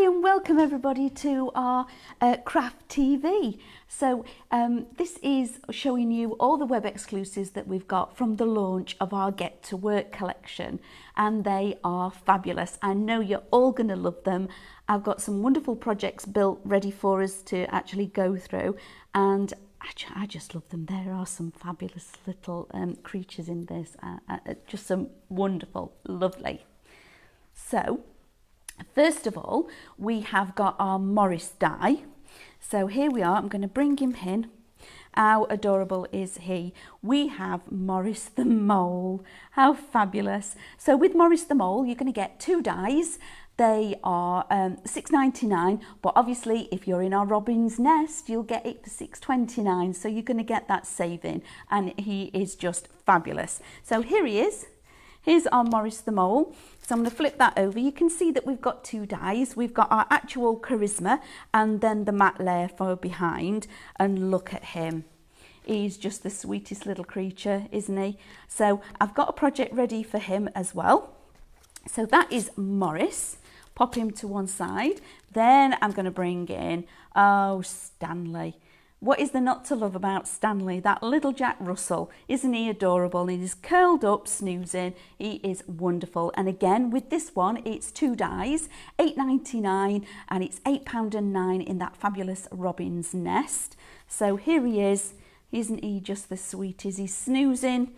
Hi and welcome everybody to our Craft TV. So this is showing you all the web exclusives that we've got from the launch of our Get to Work collection, and they are fabulous. I know you're all going to love them. I've got some wonderful projects built ready for us to actually go through, and I just love them. There are some fabulous little creatures in this, just some wonderful, lovely. So first of all, we have got our Morris die. So here we are. I'm going to bring him in. How adorable is he? We have Morris the Mole. How fabulous. So with Morris the Mole, you're going to get two dies. They are $6.99, but obviously if you're in our Robin's Nest, you'll get it for $6.29. So you're going to get that saving, and he is just fabulous. So here he is. Here's our Morris the Mole. So I'm going to flip that over. You can see that we've got two dies. We've got our actual Charisma and then the matte layer for behind. And look at him. He's just the sweetest little creature, isn't he? So I've got a project ready for him as well. So that is Morris. Pop him to one side. Then I'm going to bring in, Stanley. What is there not to love about Stanley? That little Jack Russell, isn't he adorable? He's curled up, snoozing. He is wonderful. And again, with this one, it's two dies, $8.99, and it's £8.09 in that fabulous Robin's Nest. So here he is. Isn't he just the sweetest? He's snoozing.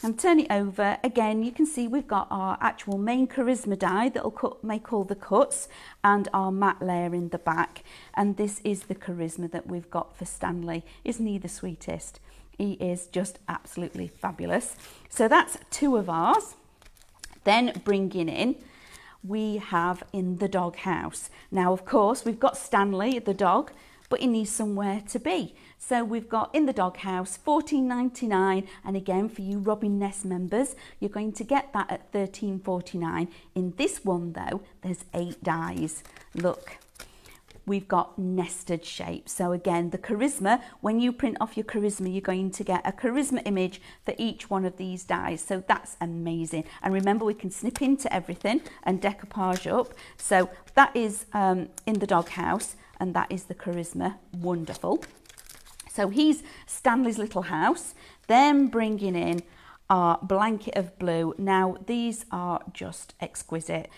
And turn it over. Again, you can see we've got our actual main Charisma die that'll make all the cuts, and our matte layer in the back. And this is the Charisma that we've got for Stanley. Isn't he the sweetest? He is just absolutely fabulous. So that's two of ours. Then bringing in, we have in the doghouse. Now, of course, we've got Stanley, the dog, but he needs somewhere to be. So we've got in the doghouse, $14.99, and again for you Robin Nest members, you're going to get that at $13.49. In this one though, there's 8 dies. Look, we've got nested shapes. So again, the Charisma, when you print off your Charisma, you're going to get a Charisma image for each one of these dies. So that's amazing. And remember, we can snip into everything and decoupage up. So that is in the doghouse, and that is the Charisma. Wonderful. So he's Stanley's little house. Then bringing in our blanket of blue. Now these are just exquisite.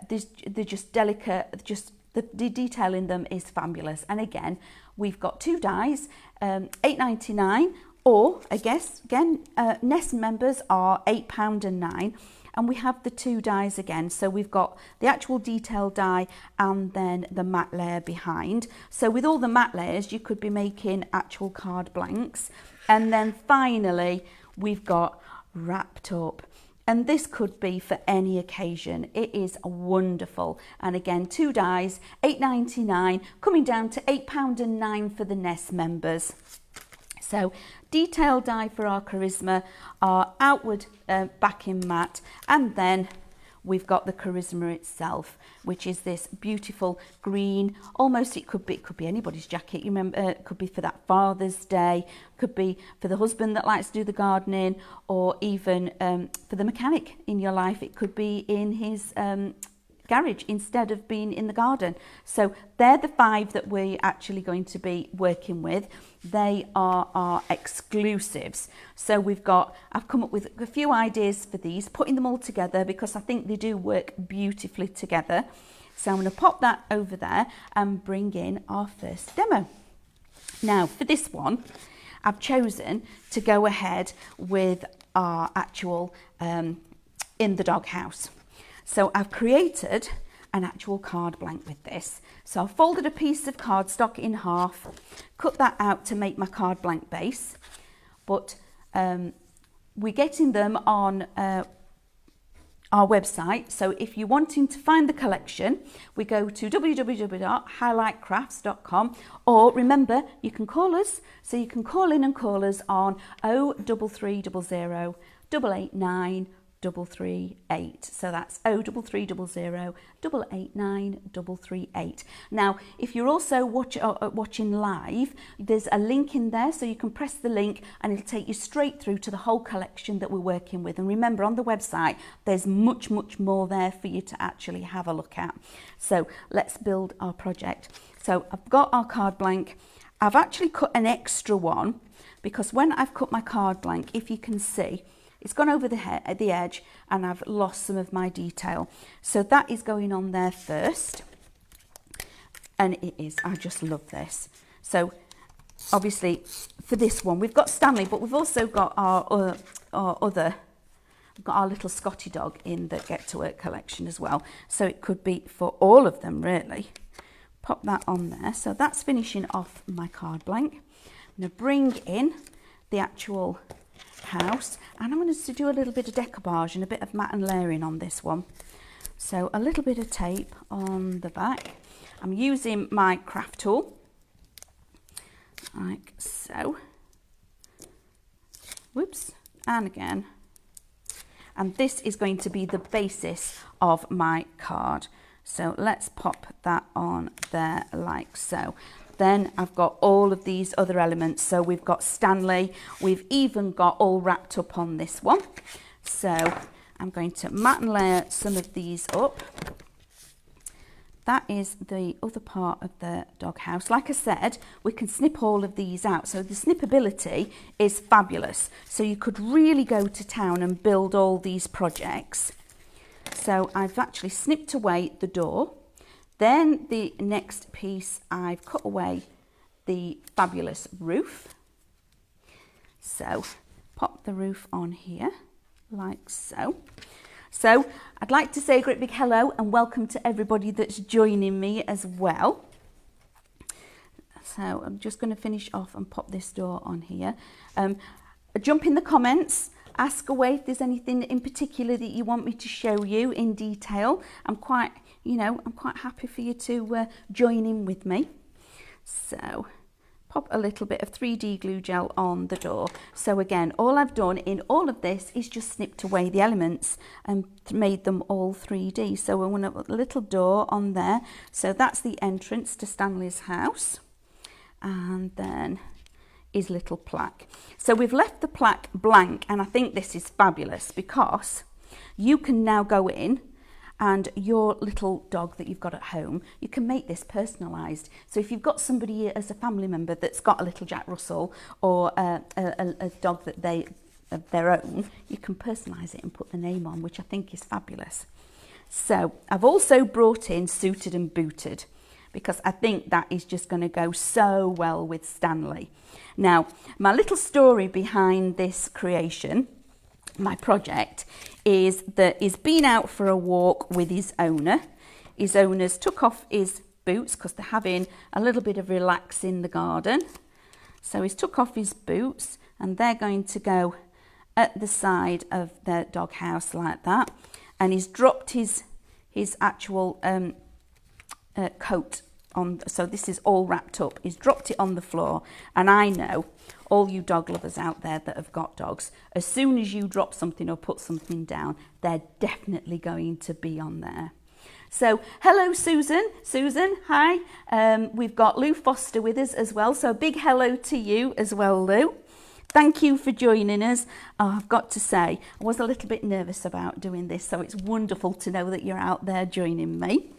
They're just delicate. Just the detail in them is fabulous. And again, we've got two dies, $8.99, or I guess again, Nest members are £8.09. And we have the two dies again. So we've got the actual detail die and then the matte layer behind. So with all the matte layers, you could be making actual card blanks. And then finally, we've got wrapped up. And this could be for any occasion. It is wonderful. And again, two dies, $8.99, coming down to £8.09 for the Nest members. So detail die for our Charisma, our outward backing mat, and then we've got the Charisma itself, which is this beautiful green. Almost it could be anybody's jacket. You remember, it could be for that Father's Day, could be for the husband that likes to do the gardening, or even for the mechanic in your life. It could be in his garage instead of being in the garden. So they're the 5 that we're actually going to be working with. They are our exclusives. So I've come up with a few ideas for these, putting them all together because I think they do work beautifully together. So I'm going to pop that over there and bring in our first demo. Now for this one, I've chosen to go ahead with our actual in the doghouse. So I've created an actual card blank with this. So I've folded a piece of cardstock in half, cut that out to make my card blank base. But we're getting them on our website. So if you're wanting to find the collection, we go to www.highlightcrafts.com, or remember, you can call us. So you can call in and call us on 03300 889 338. So that's 03300 889 338. Now, if you're also watching live, there's a link in there, so you can press the link and it'll take you straight through to the whole collection that we're working with. And remember, on the website, there's much more there for you to actually have a look at. So let's build our project. So I've got our card blank. I've actually cut an extra one because when I've cut my card blank, if you can see, it's gone over the edge and I've lost some of my detail. So that is going on there first. And it is, I just love this. So obviously for this one, we've got Stanley, but we've also got our little Scotty dog in the Get to Work collection as well. So it could be for all of them really. Pop that on there. So that's finishing off my card blank. I'm going to bring in the actual house and I'm going to do a little bit of decoupage and a bit of matte and layering on this one. So a little bit of tape on the back. I'm using my craft tool like so. Whoops, and again. And this is going to be the basis of my card. So let's pop that on there like so. Then I've got all of these other elements. So we've got Stanley, we've even got all wrapped up on this one. So I'm going to matte and layer some of these up. That is the other part of the doghouse. Like I said, we can snip all of these out. So the snippability is fabulous. So you could really go to town and build all these projects. So I've actually snipped away the door. Then the next piece, I've cut away the fabulous roof. So pop the roof on here like so. So I'd like to say a great big hello and welcome to everybody that's joining me as well. So I'm just going to finish off and pop this door on here. Jump in the comments, ask away if there's anything in particular that you want me to show you in detail. I'm quite happy for you to join in with me. So pop a little bit of 3D glue gel on the door. So again, all I've done in all of this is just snipped away the elements and made them all 3D. So we want a little door on there. So that's the entrance to Stanley's house. And then his little plaque. So we've left the plaque blank, and I think this is fabulous because you can now go in and your little dog that you've got at home, you can make this personalised. So if you've got somebody as a family member that's got a little Jack Russell or a dog that of their own, you can personalise it and put the name on, which I think is fabulous. So I've also brought in Suited and Booted because I think that is just going to go so well with Stanley. Now, my little story behind this creation, my project, is that he's been out for a walk with his owner. His owner's took off his boots because they're having a little bit of relax in the garden. So he's took off his boots and they're going to go at the side of the doghouse like that. And he's dropped his actual coat on. So this is all wrapped up. He's dropped it on the floor. And I know all you dog lovers out there that have got dogs, as soon as you drop something or put something down, they're definitely going to be on there. So hello Susan, hi. We've got Lou Foster with us as well, so a big hello to you as well, Lou. Thank you for joining us. Oh, I've got to say, I was a little bit nervous about doing this, so it's wonderful to know that you're out there joining me.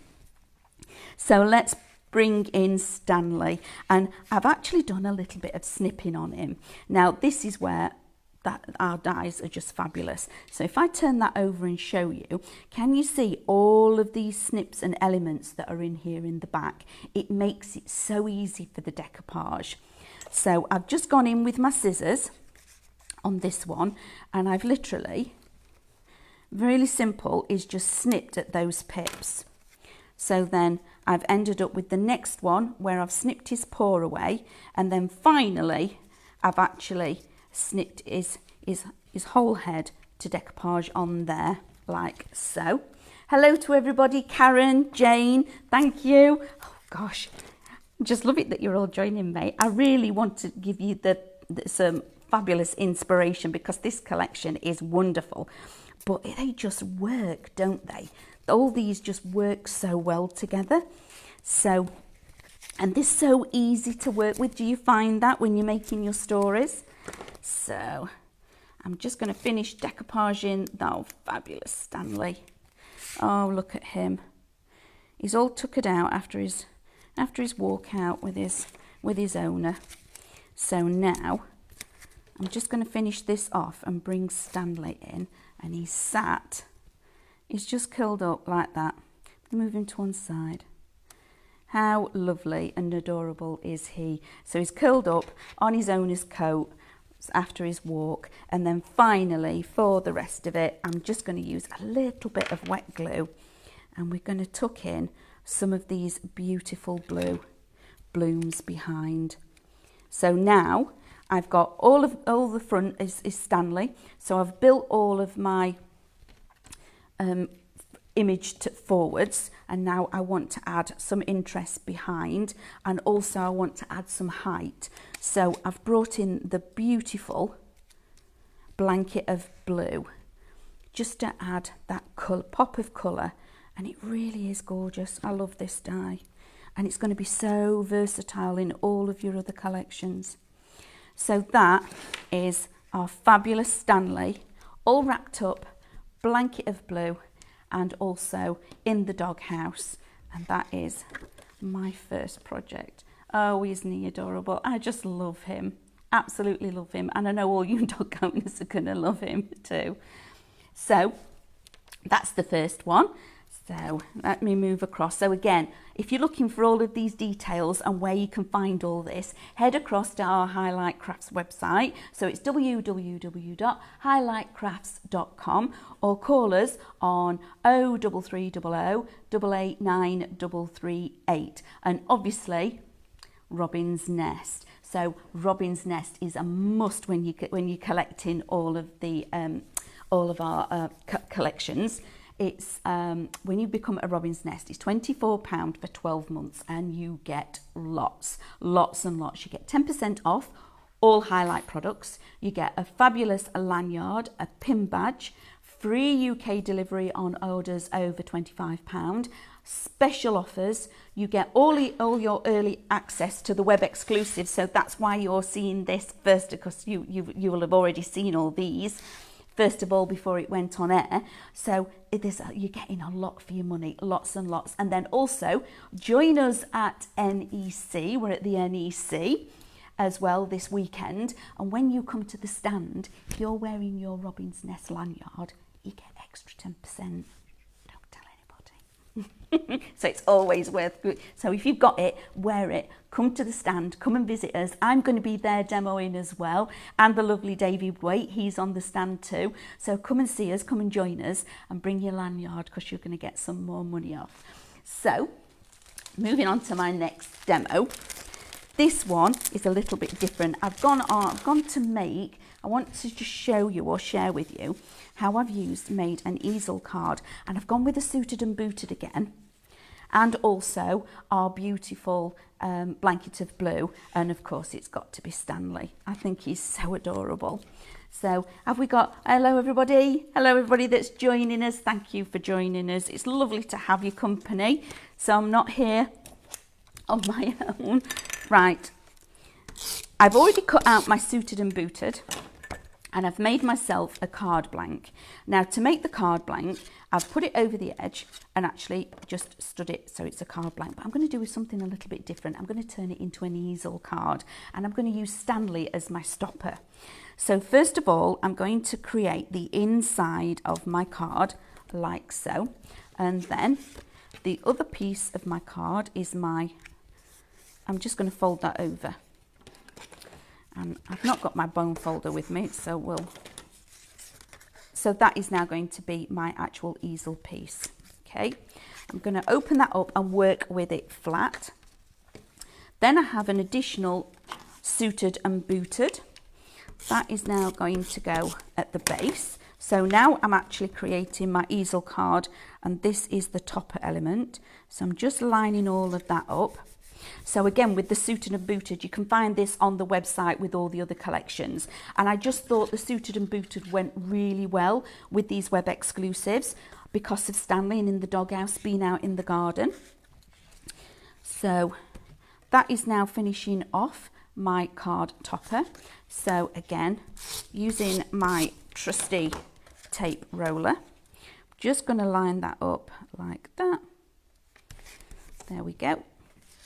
So let's bring in Stanley, and I've actually done a little bit of snipping on him. Now this is where our dies are just fabulous. So if I turn that over and show you, can you see all of these snips and elements that are in here in the back? It makes it so easy for the decoupage. So I've just gone in with my scissors on this one, and I've literally, really simple, is just snipped at those pips. So then I've ended up with the next one where I've snipped his paw away, and then finally I've actually snipped his whole head to decoupage on there like so. Hello to everybody, Karen, Jane, thank you. Oh gosh, just love it that you're all joining me. I really want to give you some fabulous inspiration because this collection is wonderful. but they just work, don't they? All these just work so well together. So, and they're so easy to work with. Do you find that when you're making your stories? So I'm just going to finish decoupaging. Oh, fabulous Stanley. Oh, look at him. He's all tuckered out after his walk out with his owner. So now I'm just going to finish this off and bring Stanley in, and he's just curled up like that. Move him to one side. How lovely and adorable is he? So he's curled up on his owner's coat after his walk, and then finally for the rest of it I'm just going to use a little bit of wet glue, and we're going to tuck in some of these beautiful blue blooms behind. So now I've got all the front is Stanley, so I've built all of my image forwards, and now I want to add some interest behind, and also I want to add some height. So I've brought in the beautiful blanket of blue just to add that colour, pop of colour, and it really is gorgeous. I love this dye, and it's going to be so versatile in all of your other collections. So that is our fabulous Stanley, all wrapped up, blanket of blue, and also in the doghouse. And that is my first project. Oh, isn't he adorable? I just love him, absolutely love him. And I know all you dog owners are gonna love him too. So that's the first one. So let me move across. So again, if you're looking for all of these details and where you can find all this, head across to our Highlight Crafts website. So it's www.highlightcrafts.com, or call us on 03300 889 338. And obviously, Robin's Nest. So Robin's Nest is a must when you're collecting all of our collections. It's when you become a Robin's Nest, it's £24 for 12 months, and you get lots and lots. You get 10% off all Highlight products. You get a fabulous lanyard, a pin badge, free UK delivery on orders over £25, special offers. You get all your early access to the web exclusives. So that's why you're seeing this first, because you will have already seen all these first of all before it went on air. So you're getting a lot for your money, lots and lots. And then also join us at NEC. We're at the NEC as well this weekend, and when you come to the stand, if you're wearing your Robin's Nest lanyard, you get extra 10%. Don't tell anybody. So it's always worth it. So if you've got it, wear it, come to the stand, come and visit us. I'm going to be there demoing as well, and the lovely David Waite, he's on the stand too. So come and see us, come and join us, and bring your lanyard, because you're going to get some more money off. So moving on to my next demo. This one is a little bit different. I want to just show you or share with you how I've made an easel card, and I've gone with a suited and booted again, and also our beautiful blanket of blue, and of course it's got to be Stanley. I think he's so adorable. So have we got, hello everybody that's joining us, thank you for joining us. It's lovely to have your company, so I'm not here on my own. Right, I've already cut out my suited and booted, and I've made myself a card blank. Now to make the card blank, I've put it over the edge and actually just stood it so it's a card blank, but I'm going to do something a little bit different. I'm going to turn it into an easel card, and I'm going to use Stanley as my stopper. So first of all, I'm going to create the inside of my card like so, and then the other piece of my card is I'm just going to fold that over, and I've not got my bone folder with me, so that is now going to be my actual easel piece. Okay, I'm going to open that up and work with it flat. Then I have an additional suited and booted. That is now going to go at the base. So now I'm actually creating my easel card, and this is the topper element. So I'm just lining all of that up. So again, with the Suited and Booted, you can find this on the website with all the other collections. And I just thought the Suited and Booted went really well with these web exclusives because of Stanley and In the Doghouse being out in the garden. So that is now finishing off my card topper. So again, using my trusty tape roller, just going to line that up like that. There we go.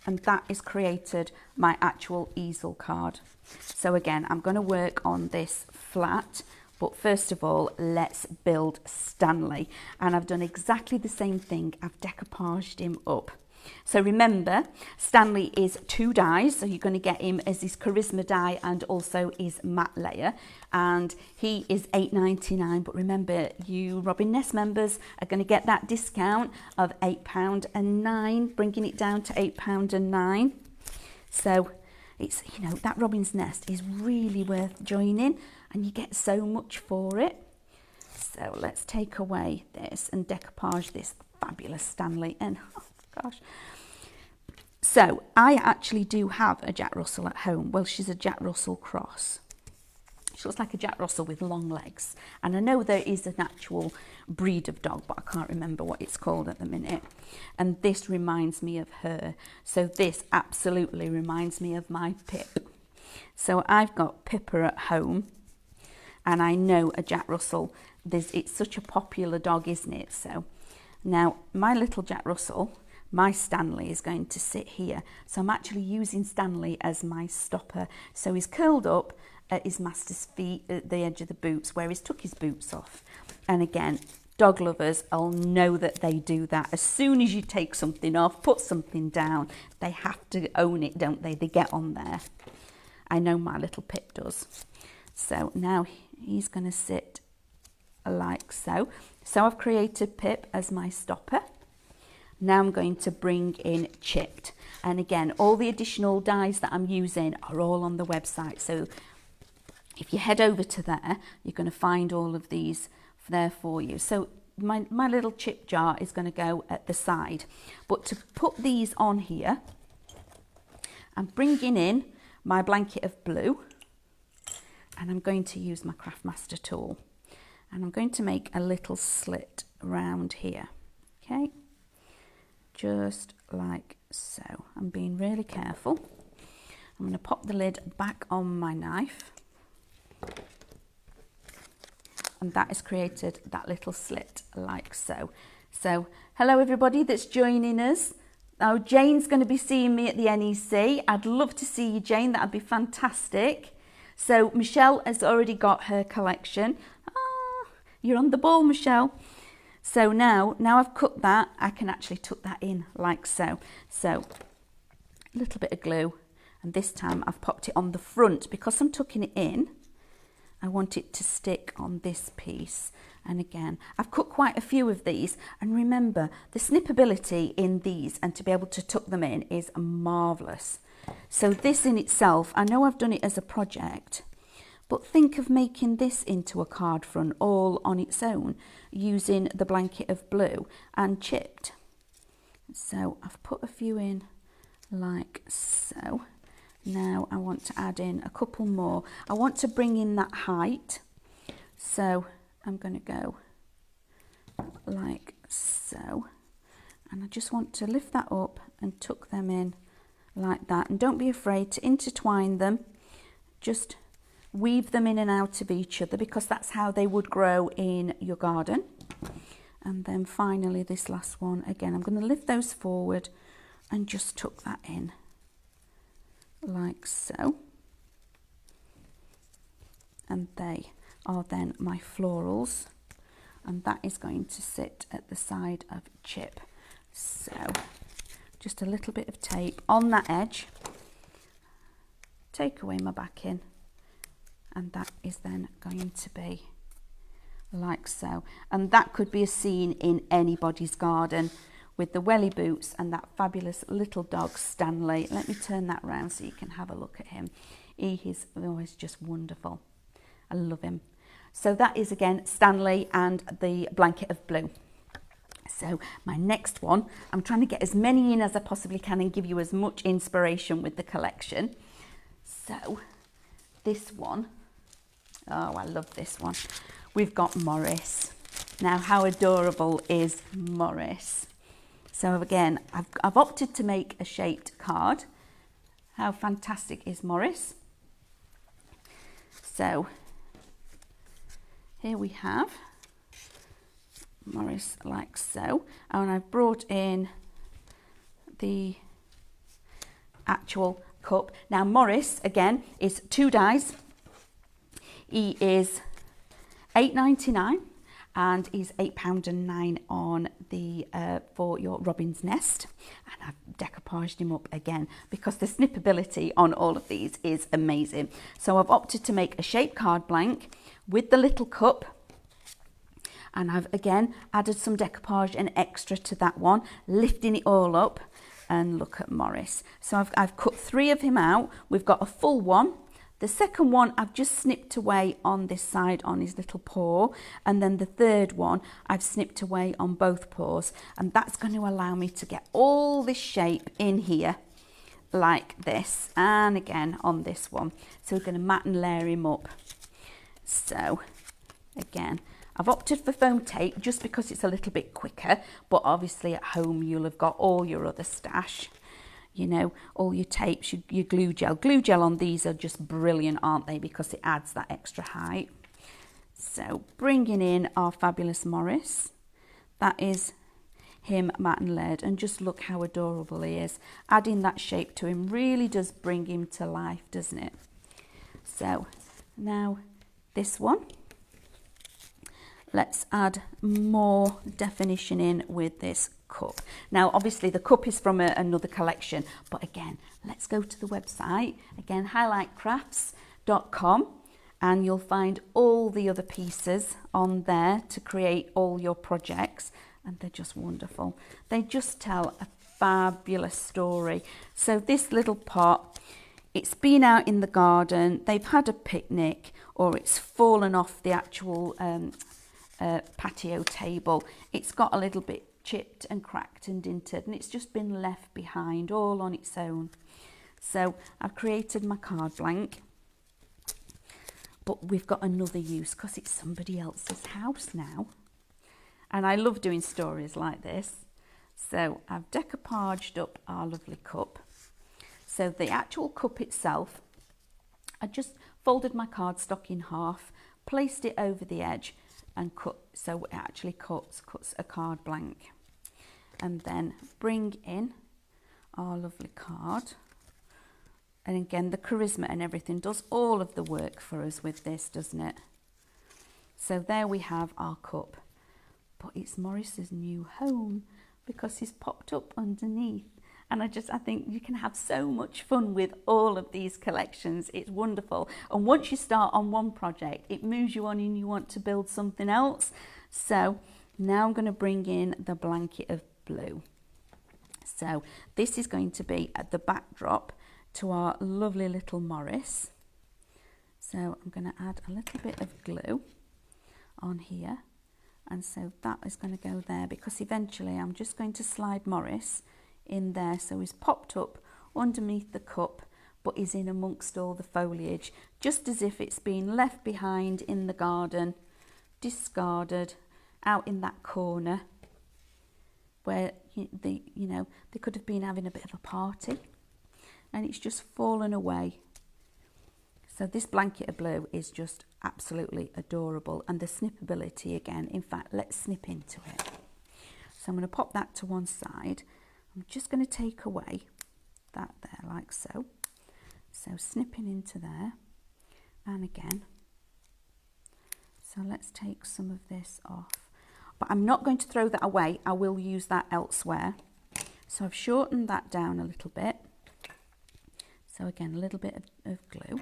And that is created my actual easel card. So again, I'm going to work on this flat, but first of all, let's build Stanley. And I've done exactly the same thing. I've decoupaged him up. So remember, Stanley is 2 dies, so you're going to get him as his charisma die and also his matte layer, and he is £8.99. But remember, you Robin Nest members are going to get that discount of £8.09, bringing it down to £8.09. So it's, you know, that Robin's Nest is really worth joining, and you get so much for it. So let's take away this and decoupage this fabulous Stanley. And oh gosh, so I actually do have a Jack Russell at home. Well, she's a Jack Russell cross. She looks like a Jack Russell with long legs, and I know there is an actual breed of dog, but I can't remember what it's called at the minute. And this reminds me of her, so this absolutely reminds me of my Pip. So I've got Pippa at home, and I know a Jack Russell, it's such a popular dog, isn't it? So now my little Jack Russell, my Stanley, is going to sit here. So I'm actually using Stanley as my stopper. So he's curled up at his master's feet at the edge of the boots where he's took his boots off. And again, dog lovers will know that they do that. As soon as you take something off, put something down, they have to own it, don't they? They get on there. I know my little Pip does. So now he's going to sit like so. So I've created Pip as my stopper. Now I'm going to bring in Chipped. And again, all the additional dies that I'm using are all on the website. So if you head over to there, you're going to find all of these there for you. So my little chip jar is going to go at the side. But to put these on here, I'm bringing in my blanket of blue. And I'm going to use my Craftmaster tool. And I'm going to make a little slit around here. Okay. Just like so. I'm being really careful. I'm going to pop the lid back on my knife. And that has created that little slit like so. So, hello everybody that's joining us. Now, Jane's going to be seeing me at the NEC. I'd love to see you, Jane. That'd be fantastic. So, Michelle has already got her collection. Ah, you're on the ball, Michelle. So now I've cut that, I can actually tuck that in like so. So a little bit of glue, and this time I've popped it on the front. Because I'm tucking it in, I want it to stick on this piece. And again, I've cut quite a few of these, and remember, the snippability in these and to be able to tuck them in is marvellous. So this in itself, I know I've done it as a project, but think of making this into a card front all on its own using the blanket of blue and Chipped. So I've put a few in like so. Now I want to add in a couple more. I want to bring in that height. So I'm going to go like so. And I just want to lift that up and tuck them in like that. And don't be afraid to intertwine them. Just weave them in and out of each other, because that's how they would grow in your garden. And then finally this last one, again, I'm going to lift those forward and just tuck that in like so. And they are then my florals, and that is going to sit at the side of Chip. So just a little bit of tape on that edge, take away my backing, and that is then going to be like so. And that could be a scene in anybody's garden with the welly boots and that fabulous little dog Stanley. Let me turn that round so you can have a look at him. He is always just wonderful. I love him. So that is again Stanley and the blanket of blue. So my next one, I'm trying to get as many in as I possibly can and give you as much inspiration with the collection. So this one, oh, I love this one. We've got Morris. Now, how adorable is Morris? So again, I've opted to make a shaped card. How fantastic is Morris? So here we have Morris like so, and I've brought in the actual cup. Now Morris again is 2 dies. He is £8.99 and is £8.09 on the for your robin's nest, and I've decoupaged him up again because the snippability on all of these is amazing. So I've opted to make a shape card blank with the little cup, and I've again added some decoupage and extra to that one, lifting it all up. And look at Morris. So I've cut 3 of him out. We've got a full one. The second one I've just snipped away on this side on his little paw, and then the third one I've snipped away on both paws, and that's going to allow me to get all this shape in here like this, and again on this one. So we're going to mat and layer him up. So again, I've opted for foam tape just because it's a little bit quicker, but obviously at home you'll have got all your other stash, you know, all your tapes, your glue gel. Glue gel on these are just brilliant, aren't they? Because it adds that extra height. So bringing in our fabulous Morris. That is him mat and layered, and just look how adorable he is. Adding that shape to him really does bring him to life, doesn't it? So now this one. Let's add more definition in with this cup. Now, obviously the cup is from another collection, but again, let's go to the website. Again, highlightcrafts.com, and you'll find all the other pieces on there to create all your projects, and they're just wonderful. They just tell a fabulous story. So this little pot, it's been out in the garden, they've had a picnic, or it's fallen off the actual patio table. It's got a little bit chipped and cracked and dinted, and it's just been left behind all on its own. So I've created my card blank, but we've got another use because it's somebody else's house now, and I love doing stories like this. So I've decoupaged up our lovely cup. So the actual cup itself, I just folded my cardstock in half, placed it over the edge, and cut, so it actually cuts a card blank. And then bring in our lovely card. And again, the charisma and everything does all of the work for us with this, doesn't it? So there we have our cup. But it's Morris's new home because he's popped up underneath. And I think you can have so much fun with all of these collections. It's wonderful. And once you start on one project, it moves you on and you want to build something else. So now I'm going to bring in the blanket of blue. So this is going to be at the backdrop to our lovely little Morris. So I'm going to add a little bit of glue on here. And so that is going to go there, because eventually I'm just going to slide Morris in there, so he's popped up underneath the cup, but he's in amongst all the foliage, just as if it's been left behind in the garden, discarded, out in that corner where they could have been having a bit of a party, and it's just fallen away. So this blanket of blue is just absolutely adorable, and the snippability again. In fact, let's snip into it. So I'm going to pop that to one side. I'm just going to take away that there like so. So snipping into there, and again. So let's take some of this off. But I'm not going to throw that away. I will use that elsewhere. So I've shortened that down a little bit. So again, a little bit of glue.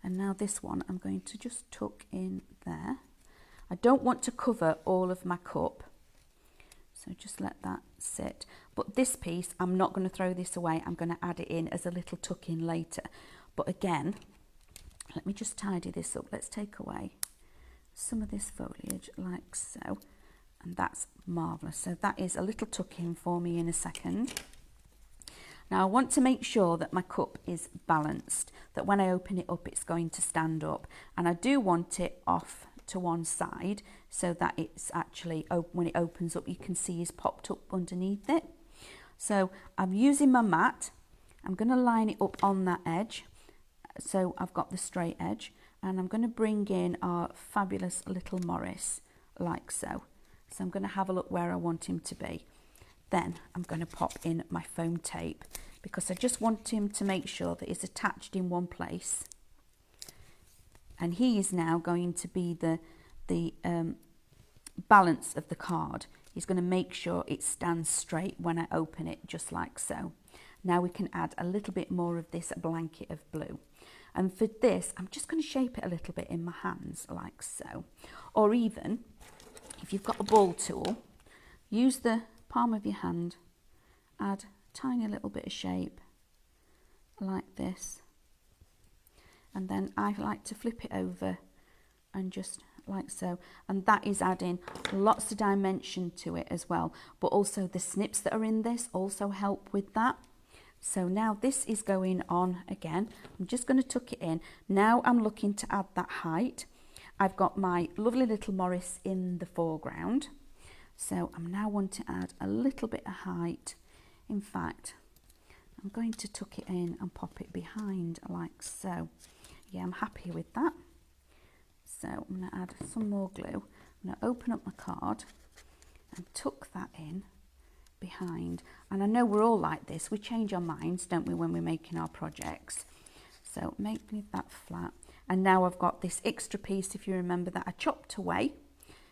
And now this one I'm going to just tuck in there. I don't want to cover all of my cup, so just let that sit. But this piece, I'm not going to throw this away. I'm going to add it in as a little tuck in later. But again, let me just tidy this up. Let's take away some of this foliage like so. And that's marvellous. So that is a little tuck in for me in a second. Now I want to make sure that my cup is balanced, that when I open it up it's going to stand up, and I do want it off to one side so that it's actually, when it opens up, you can see it's popped up underneath it. So I'm using my mat, I'm going to line it up on that edge so I've got the straight edge, and I'm going to bring in our fabulous little Morris like so. So I'm going to have a look where I want him to be. Then I'm going to pop in my foam tape because I just want him to make sure that it's attached in one place. And he is now going to be the balance of the card. He's going to make sure it stands straight when I open it, just like so. Now we can add a little bit more of this blanket of blue. And for this, I'm just going to shape it a little bit in my hands, like so. Or even, if you've got a ball tool, use the palm of your hand, add a tiny little bit of shape like this, and then I like to flip it over and just like so, and that is adding lots of dimension to it as well, but also the snips that are in this also help with that. So now this is going on again. I'm just going to tuck it in. Now I'm looking to add that height. I've got my lovely little Morris in the foreground. So I'm now want to add a little bit of height. In fact, I'm going to tuck it in and pop it behind like so. Yeah, I'm happy with that. So I'm going to add some more glue. I'm going to open up my card and tuck that in behind. And I know we're all like this. We change our minds, don't we, when we're making our projects. So make that flat. And now I've got this extra piece, if you remember, that I chopped away.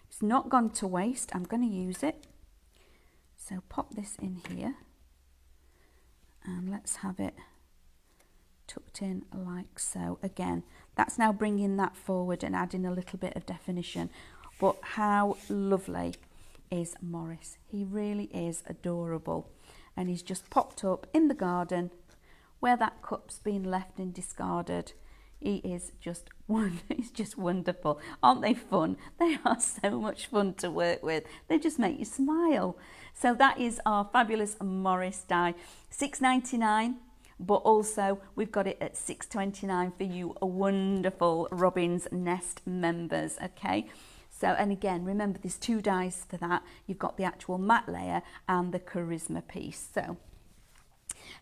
It's not gone to waste. I'm going to use it. So pop this in here and let's have it tucked in like so. Again, that's now bringing that forward and adding a little bit of definition. But how lovely is Morris? He really is adorable, and he's just popped up in the garden where that cup's been left and discarded. He is just he's just wonderful. Aren't they fun? They are so much fun to work with. They just make you smile. So that is our fabulous Morris die. $6.99, but also we've got it at $6.29 for you wonderful Robin's Nest members, okay? So, and again, remember there's two dies for that. You've got the actual matte layer and the charisma piece. So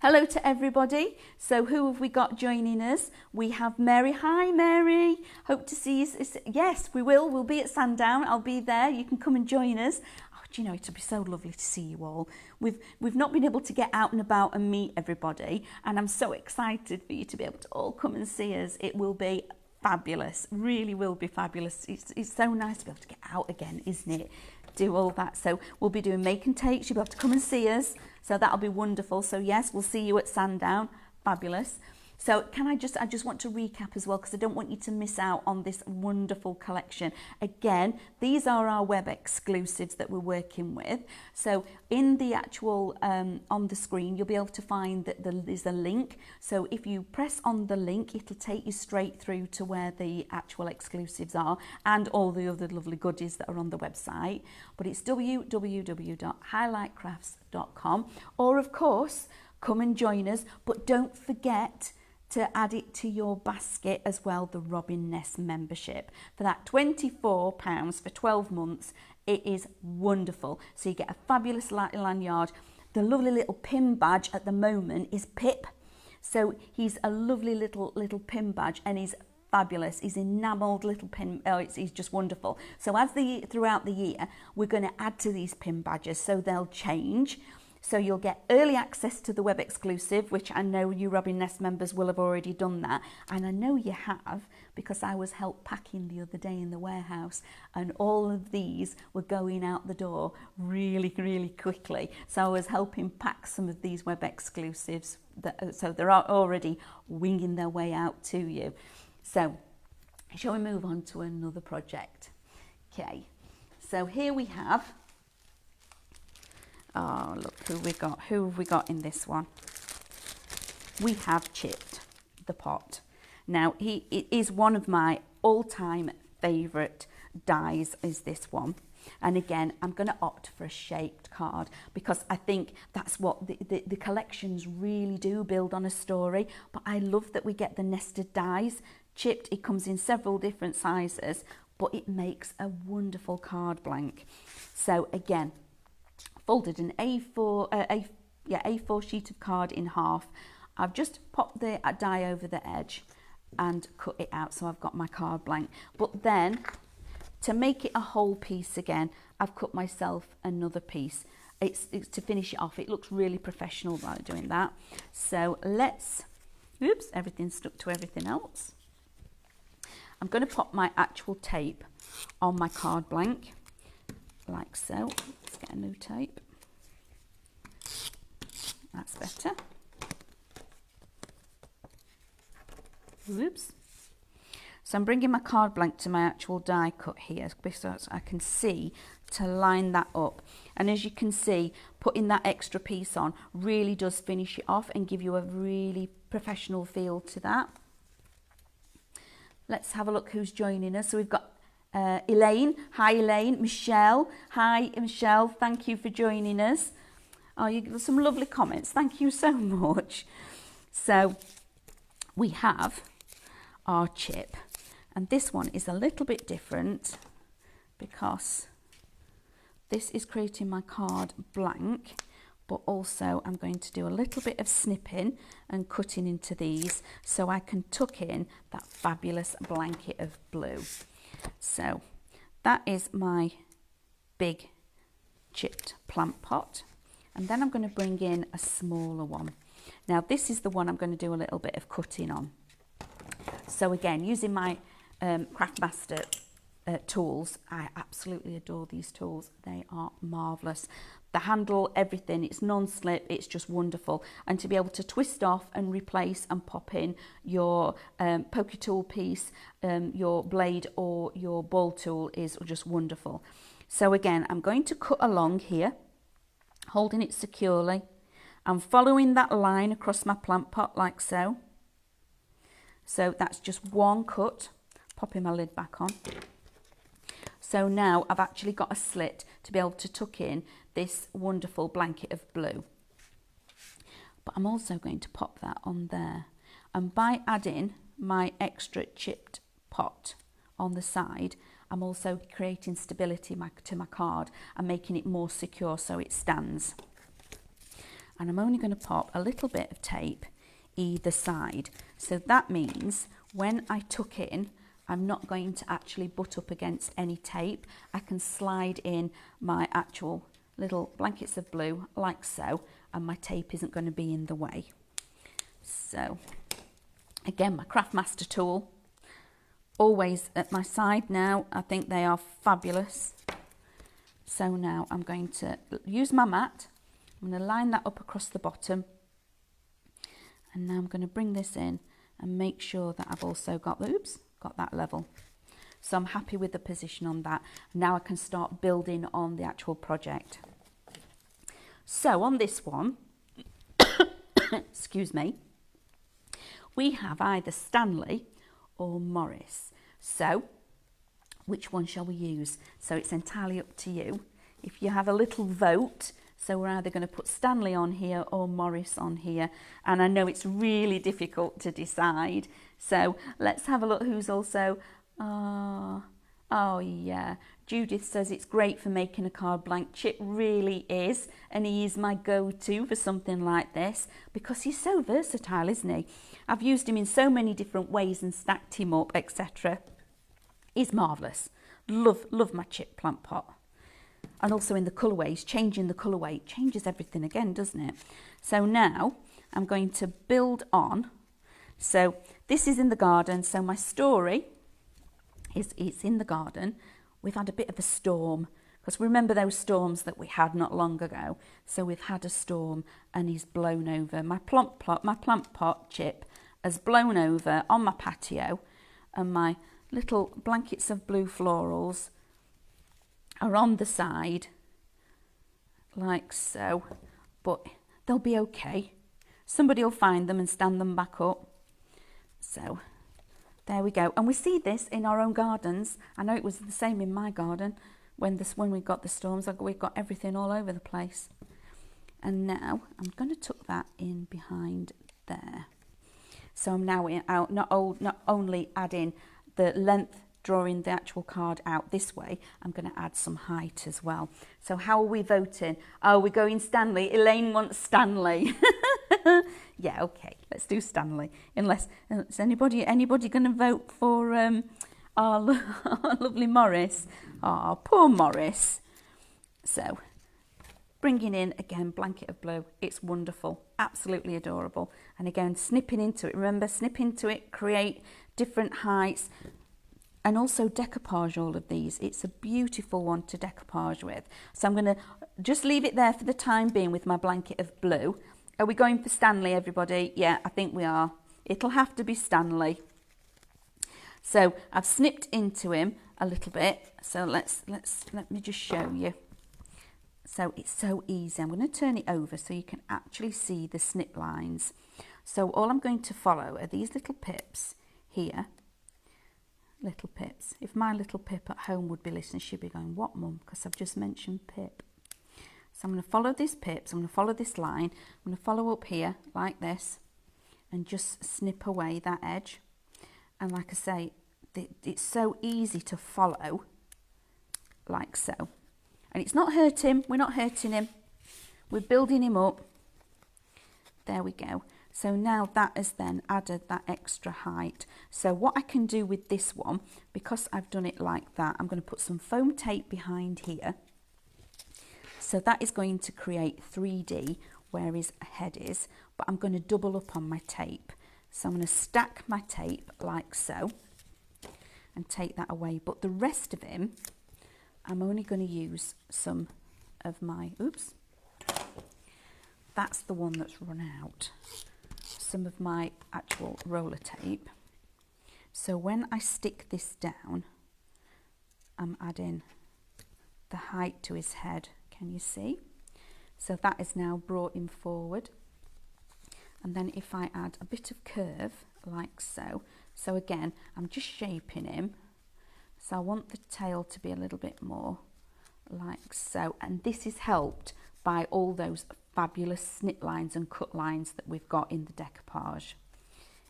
hello to everybody. So who have we got joining us? We have Mary. Hi, Mary. Hope to see you. Yes, we will. We'll be at Sandown. I'll be there. You can come and join us. Oh, do you know, it'll be so lovely to see you all. We've not been able to get out and about and meet everybody, and I'm so excited for you to be able to all come and see us. It will be fabulous. Really will be fabulous. It's so nice to be able to get out again, isn't it? Do all that. So we'll be doing make and takes. You'll be able to come and see us. So that'll be wonderful. So yes, we'll see you at Sandown. Fabulous. So I just want to recap as well, because I don't want you to miss out on this wonderful collection. Again, these are our web exclusives that we're working with. So in the actual, on the screen, you'll be able to find that there's a link. So if you press on the link, it'll take you straight through to where the actual exclusives are and all the other lovely goodies that are on the website. But it's www.highlightcrafts.com, or of course, come and join us, but don't forget to add it to your basket as well, the Robin Nest membership. For that £24 for 12 months, it is wonderful. So you get a fabulous lanyard. The lovely little pin badge at the moment is Pip. So he's a lovely little pin badge, and he's fabulous. He's enamelled little pin. Oh, he's just wonderful. So throughout the year, we're going to add to these pin badges, so they'll change. So you'll get early access to the web exclusive, which I know you Robin Nest members will have already done that. And I know you have, because I was help packing the other day in the warehouse, and all of these were going out the door really, really quickly. So I was helping pack some of these web exclusives, so they're already winging their way out to you. So shall we move on to another project? Okay, so here we have, oh, look who we got. Who have we got in this one? We have Chipped the Pot. Now, it is one of my all-time favourite dies, is this one. And again, I'm going to opt for a shaped card because I think that's what the collections really do build on a story. But I love that we get the nested dies chipped. It comes in several different sizes, but it makes a wonderful card blank. So again, folded an A4 sheet of card in half. I've just popped the die over the edge and cut it out, so I've got my card blank. But then, to make it a whole piece again, I've cut myself another piece. It's to finish it off. It looks really professional by doing that. So let's, oops, everything stuck to everything else. I'm going to pop my actual tape on my card blank, like so. Let's get a new tape. That's better. Oops. So I'm bringing my card blank to my actual die cut here because I can see to line that up. And as you can see, putting that extra piece on really does finish it off and give you a really professional feel to that. Let's have a look who's joining us. So we've got Elaine. Hi Elaine. Michelle. Hi Michelle. Thank you for joining us. Oh, you got some lovely comments. Thank you so much. So we have our chip, and this one is a little bit different because this is creating my card blank, but also I'm going to do a little bit of snipping and cutting into these so I can tuck in that fabulous blanket of blue. So that is my big chipped plant pot, and then I'm going to bring in a smaller one. Now this is the one I'm going to do a little bit of cutting on. So again, using my Craftmaster tools, I absolutely adore these tools. They are marvellous. The handle, everything, it's non-slip, it's just wonderful. And to be able to twist off and replace and pop in your poker tool piece, your blade or your ball tool is just wonderful. So again, I'm going to cut along here, holding it securely. I'm following that line across my plant pot like so. So that's just one cut, popping my lid back on. So now I've actually got a slit to be able to tuck in this wonderful blanket of blue. But I'm also going to pop that on there. And by adding my extra chipped pot on the side, I'm also creating stability to my card and making it more secure so it stands. And I'm only going to pop a little bit of tape either side. So that means when I tuck in, I'm not going to actually butt up against any tape. I can slide in my actual little blankets of blue like so, and my tape isn't going to be in the way. So again, my Craftmaster tool, always at my side now. I think they are fabulous. So now I'm going to use my mat. I'm going to line that up across the bottom. And now I'm going to bring this in and make sure that I've also got that level. So I'm happy with the position on that. Now I can start building on the actual project. So on this one, excuse me, we have either Stanley or Morris. So which one shall we use? So it's entirely up to you. If you have a little vote, so we're either going to put Stanley on here or Morris on here. And I know it's really difficult to decide. So let's have a look who's also... oh yeah, Judith says it's great for making a card blank. Chip really is. And he is my go-to for something like this because he's so versatile, isn't he? I've used him in so many different ways and stacked him up, etc. He's marvellous. Love my chip plant pot. And also in the colourways, changing the colourway changes everything again, doesn't it? So now I'm going to build on. So this is in the garden. So my story is it's in the garden. We've had a bit of a storm because remember those storms that we had not long ago. So we've had a storm and he's blown over. My plant pot chip has blown over on my patio, and my little blankets of blue florals are on the side like so, but they'll be okay. Somebody will find them and stand them back up. So there we go. And we see this in our own gardens. I know it was the same in my garden. when we've got the storms, we've got everything all over the place. And now I'm going to tuck that in behind there. So I'm now not only adding the length, drawing the actual card out this way, I'm going to add some height as well. So how are we voting? Oh, we're going Stanley. Elaine wants Stanley. Yeah, okay, let's do Stanley. Unless is anybody going to vote for our lovely Morris? Oh, poor Morris. So bringing in again blanket of blue. It's wonderful, absolutely adorable. And again, snipping into it. Remember, snip into it, create different heights. And also decoupage all of these. It's a beautiful one to decoupage with. So I'm going to just leave it there for the time being with my blanket of blue. Are we going for Stanley, everybody? Yeah, I think we are. It'll have to be Stanley. So I've snipped into him a little bit. So let me just show you. So it's so easy. I'm going to turn it over so you can actually see the snip lines. So all I'm going to follow are these little pips here. Little pips. If my little Pip at home would be listening, she'd be going, what, Mum? Because I've just mentioned Pip. So I'm going to follow these pips. I'm going to follow this line. I'm going to follow up here like this and just snip away that edge. And like I say, it's so easy to follow like so. And it's not hurting. We're not hurting him. We're building him up. There we go. So now that has then added that extra height. So what I can do with this one, because I've done it like that, I'm going to put some foam tape behind here. So that is going to create 3D where his head is, but I'm going to double up on my tape. So I'm going to stack my tape like so and take that away. But the rest of him, I'm only going to use some of my, oops, that's the one that's run out. Some of my actual roller tape. So when I stick this down, I'm adding the height to his head. Can you see? So that is now brought him forward. And then if I add a bit of curve like so, so again, I'm just shaping him. So I want the tail to be a little bit more like so. And this is helped by all those fabulous snip lines and cut lines that we've got in the decoupage.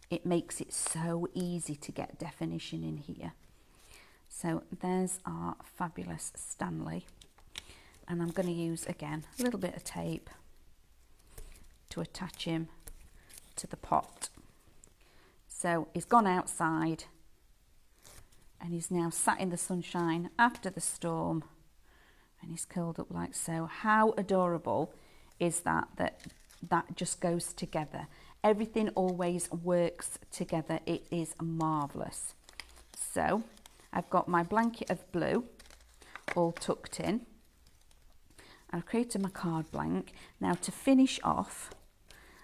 It makes it so easy to get definition in here. So there's our fabulous Stanley. And I'm going to use, again, a little bit of tape to attach him to the pot. So he's gone outside and he's now sat in the sunshine after the storm and he's curled up like so. How adorable is that just goes together. Everything always works together. It is marvellous. So I've got my blanket of blue all tucked in. I've created my card blank. Now to finish off,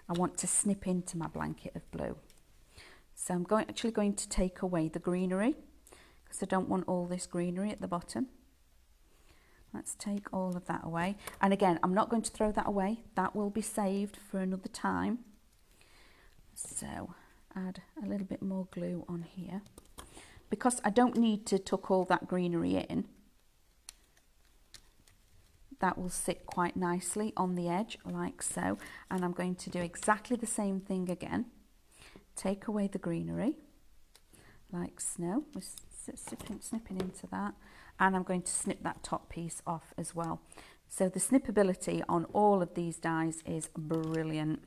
I want to snip into my blanket of blue. So I'm actually going to take away the greenery because I don't want all this greenery at the bottom. Let's take all of that away. And again, I'm not going to throw that away. That will be saved for another time. So add a little bit more glue on here. Because I don't need to tuck all that greenery in, that will sit quite nicely on the edge like so. And I'm going to do exactly the same thing again. Take away the greenery like so. We're snipping into that. And I'm going to snip that top piece off as well. So the snippability on all of these dies is brilliant.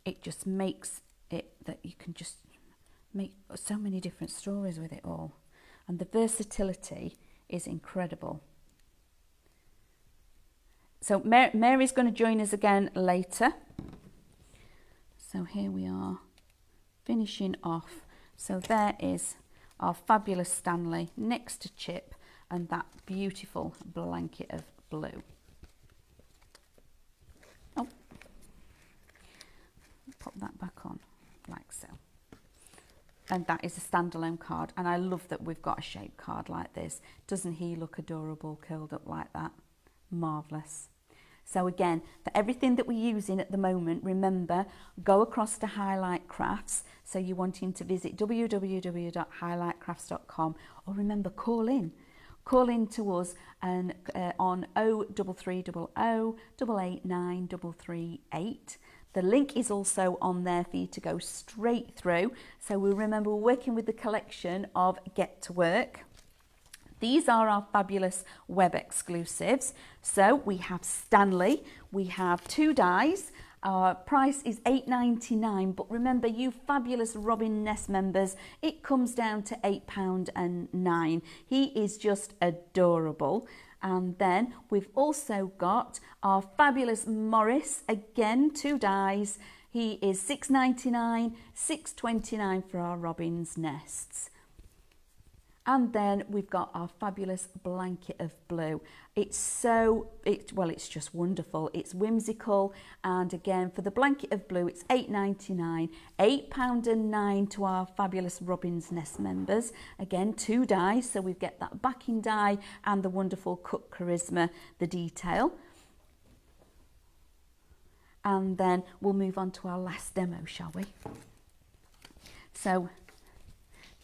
It just makes it that you can just make so many different stories with it all. And the versatility is incredible. So Mary's going to join us again later. So here we are finishing off. So there is our fabulous Stanley next to Chip and that beautiful blanket of blue. Oh, pop that back on like so. And that is a standalone card, and I love that we've got a shape card like this. Doesn't he look adorable curled up like that? Marvellous. So again, for everything that we're using at the moment, remember, go across to Highlight Crafts. So you're wanting to visit www.highlightcrafts.com, or remember, call in call in to us and on 03300 889 338. The link is also on there for you to go straight through. So we remember we're working with the collection of Get to Work. These are our fabulous web exclusives. So we have Stanley, we have 2 dies. Our price is £8.99, but remember, you fabulous Robin Nest members, it comes down to £8.09. He is just adorable. And then we've also got our fabulous Morris, again 2 dies. He is £6.99, £6.29 for our Robin's Nests. And then we've got our fabulous blanket of blue. It's just wonderful. It's whimsical. And again, for the blanket of blue, it's £8.99, £8.09 to our fabulous Robin's Nest members. Again, 2 dies, so we get that backing die and the wonderful cut charisma, the detail. And then we'll move on to our last demo, shall we? So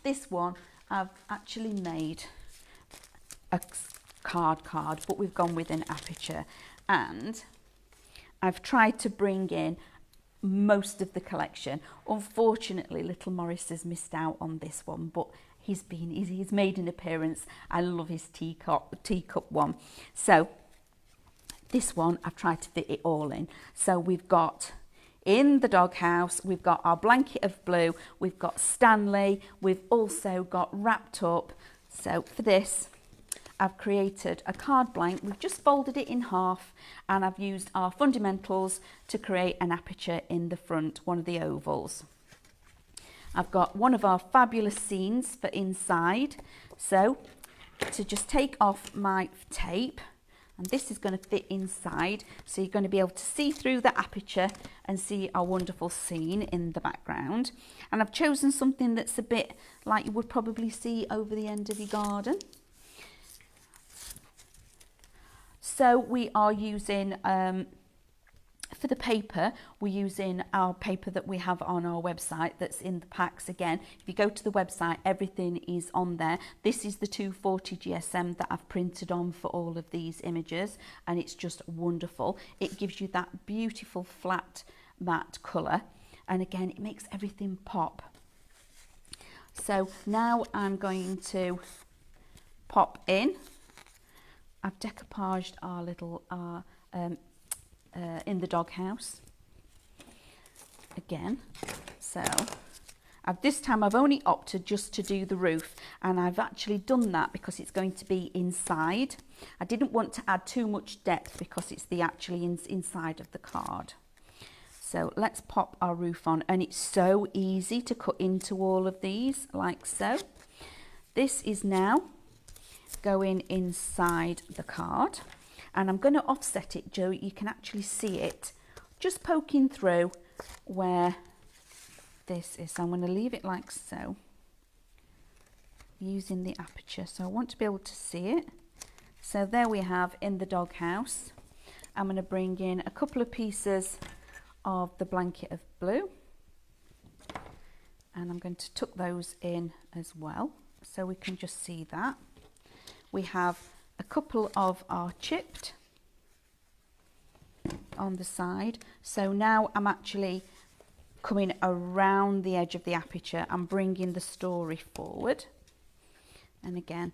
this one, I've actually made a card, but we've gone with an aperture, and I've tried to bring in most of the collection. Unfortunately, little Morris has missed out on this one, but he's made an appearance. I love his teacup one. So this one, I've tried to fit it all in. So we've got, in the doghouse, we've got our blanket of blue, we've got Stanley, we've also got Wrapped Up. So for this, I've created a card blank. We've just folded it in half, and I've used our fundamentals to create an aperture in the front, one of the ovals. I've got one of our fabulous scenes for inside. So to just take off my tape, and this is going to fit inside, so you're going to be able to see through the aperture and see our wonderful scene in the background. And I've chosen something that's a bit like you would probably see over the end of your garden. So we are using, for the paper, we're using our paper that we have on our website that's in the packs. Again, if you go to the website, everything is on there. This is the 240 GSM that I've printed on for all of these images, and it's just wonderful. It gives you that beautiful flat matte colour, and again, it makes everything pop. So now I'm going to pop in. I've decoupaged our little in the doghouse again. So this time I've only opted just to do the roof, and I've actually done that because it's going to be inside. I didn't want to add too much depth because it's the actually inside of the card. So let's pop our roof on, and it's so easy to cut into all of these like so. This is now going inside the card, and I'm going to offset it, Joe. You can actually see it just poking through where this is. So I'm going to leave it like so, using the aperture, so I want to be able to see it. So there we have in the doghouse. I'm going to bring in a couple of pieces of the blanket of blue, and I'm going to tuck those in as well so we can just see that. We have a couple of our chipped on the side. So now I'm actually coming around the edge of the aperture and bringing the story forward. And again,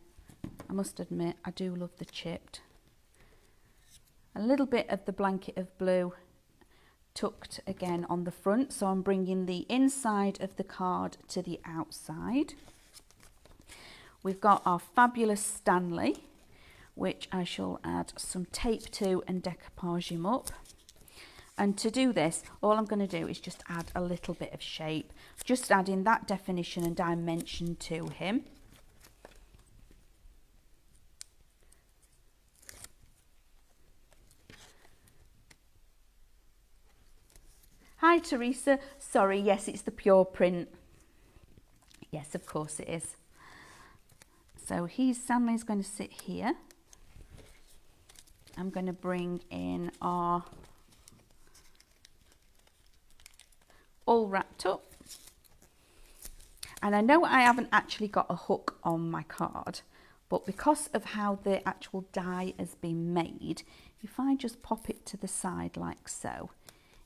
I must admit, I do love the chipped. A little bit of the blanket of blue tucked again on the front. So I'm bringing the inside of the card to the outside. We've got our fabulous Stanley, which I shall add some tape to and decoupage him up. And to do this, all I'm going to do is just add a little bit of shape, just adding that definition and dimension to him. Hi Teresa, sorry, yes, it's the pure print. Yes, of course it is. So Stanley's going to sit here. I'm going to bring in our All Wrapped Up. And I know I haven't actually got a hook on my card, but because of how the actual die has been made, if I just pop it to the side like so,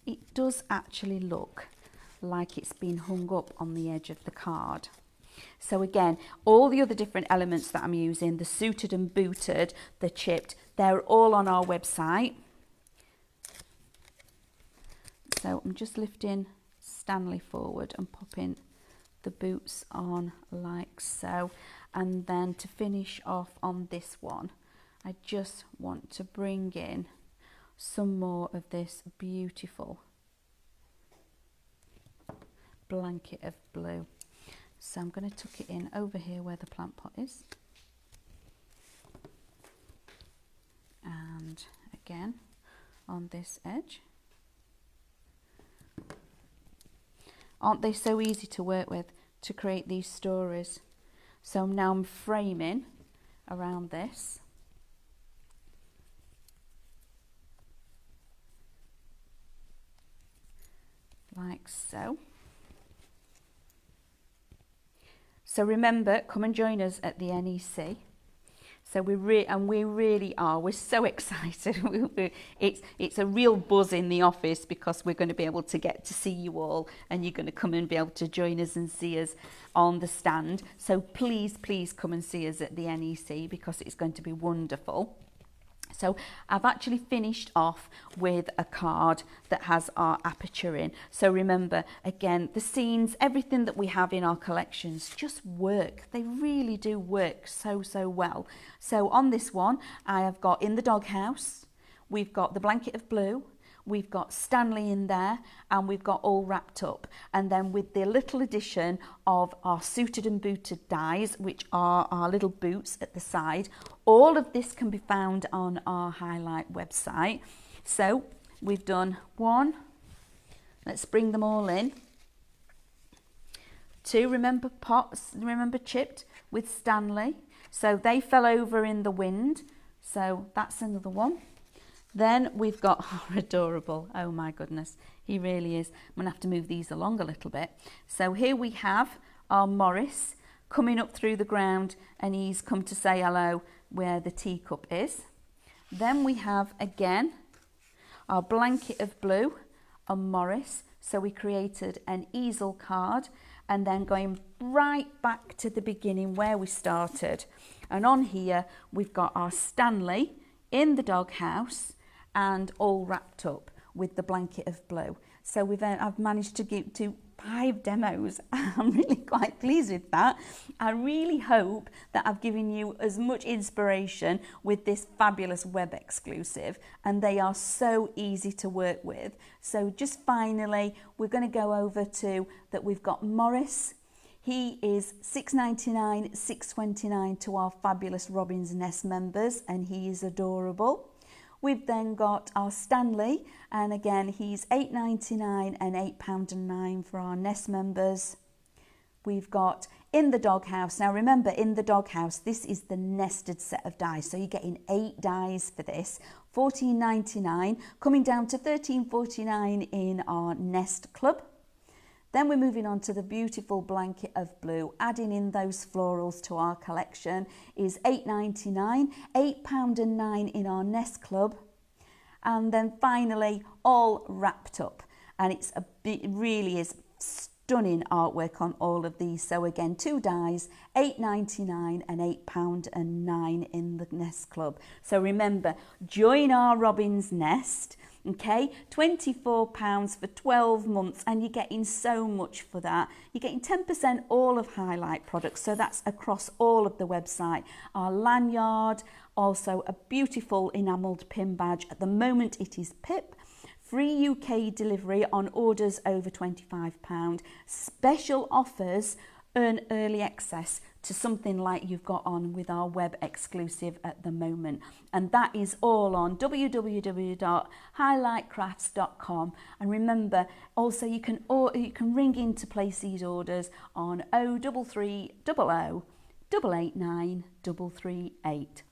it does actually look like it's been hung up on the edge of the card. So again, all the other different elements that I'm using, the suited and booted, the chipped, they're all on our website. So I'm just lifting Stanley forward and popping the boots on like so. And then to finish off on this one, I just want to bring in some more of this beautiful blanket of blue. So I'm going to tuck it in over here where the plant pot is. And again on this edge. Aren't they so easy to work with to create these stories? So now I'm framing around this. Like so. So remember, come and join us at the NEC. So we really are. We're so excited. It's a real buzz in the office because we're going to be able to get to see you all, and you're going to come and be able to join us and see us on the stand. So please, please come and see us at the NEC because it's going to be wonderful. So I've actually finished off with a card that has our aperture in. So remember, again, the scenes, everything that we have in our collections just work. They really do work so, so well. So on this one, I have got In the Doghouse, we've got The Blanket of Blue, we've got Stanley in there, and we've got All Wrapped Up. And then with the little addition of our suited and booted dies, which are our little boots at the side. All of this can be found on our Highlight website. So we've done 1, let's bring them all in. 2, remember pots, remember chipped with Stanley. So they fell over in the wind. So that's another one. Then we've got, oh, adorable, oh my goodness, he really is. I'm going to have to move these along a little bit. So here we have our Morris coming up through the ground, and he's come to say hello where the teacup is. Then we have again our Blanket of Blue on Morris. So we created an easel card, and then going right back to the beginning where we started. And on here we've got our Stanley in the doghouse and All Wrapped Up with the Blanket of Blue. So I've managed to get to 5 demos. I'm really quite pleased with that. I really hope that I've given you as much inspiration with this fabulous web exclusive, and they are so easy to work with. So just finally, we're going to go over to that we've got Morris. He is $6.99, $6.29 to our fabulous Robin's Nest members, and he is adorable. We've then got our Stanley, and again he's $8.99 and £8.09 for our Nest members. We've got In the Doghouse. Now remember, In the Doghouse, this is the nested set of dies, so you're getting 8 dies for this. $14.99, coming down to $13.49 in our Nest Club. Then we're moving on to the beautiful Blanket of Blue. Adding in those florals to our collection is $8.99, £8.09 in our Nest Club. And then finally, All Wrapped Up. And it really is stunning artwork on all of these. So again, 2 dies, $8.99 and £8.09 in the Nest Club. So remember, join our Robin's Nest. Okay, £24 for 12 months, and you're getting so much for that. You're getting 10% all of Highlight products, so that's across all of the website. Our lanyard, also a beautiful enamelled pin badge. At the moment it is PIP. Free UK delivery on orders over £25. Special offers, earn early access to something like you've got on with our web exclusive at the moment. And that is all on www.highlightcrafts.com. And remember, also you can ring in to place these orders on 03300 889 338.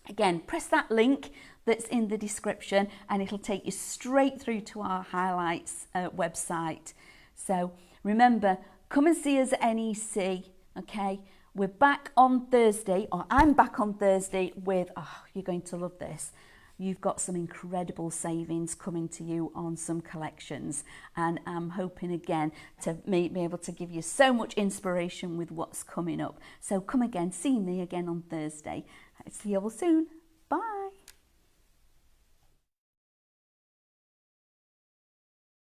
Again, press that link that's in the description and it'll take you straight through to our Highlights website. So remember, come and see us at NEC, okay? we're back on Thursday, or I'm back on Thursday with, oh, you're going to love this. You've got some incredible savings coming to you on some collections, and I'm hoping again to be able to give you so much inspiration with what's coming up. So come again, see me again on Thursday. See you all soon. Bye.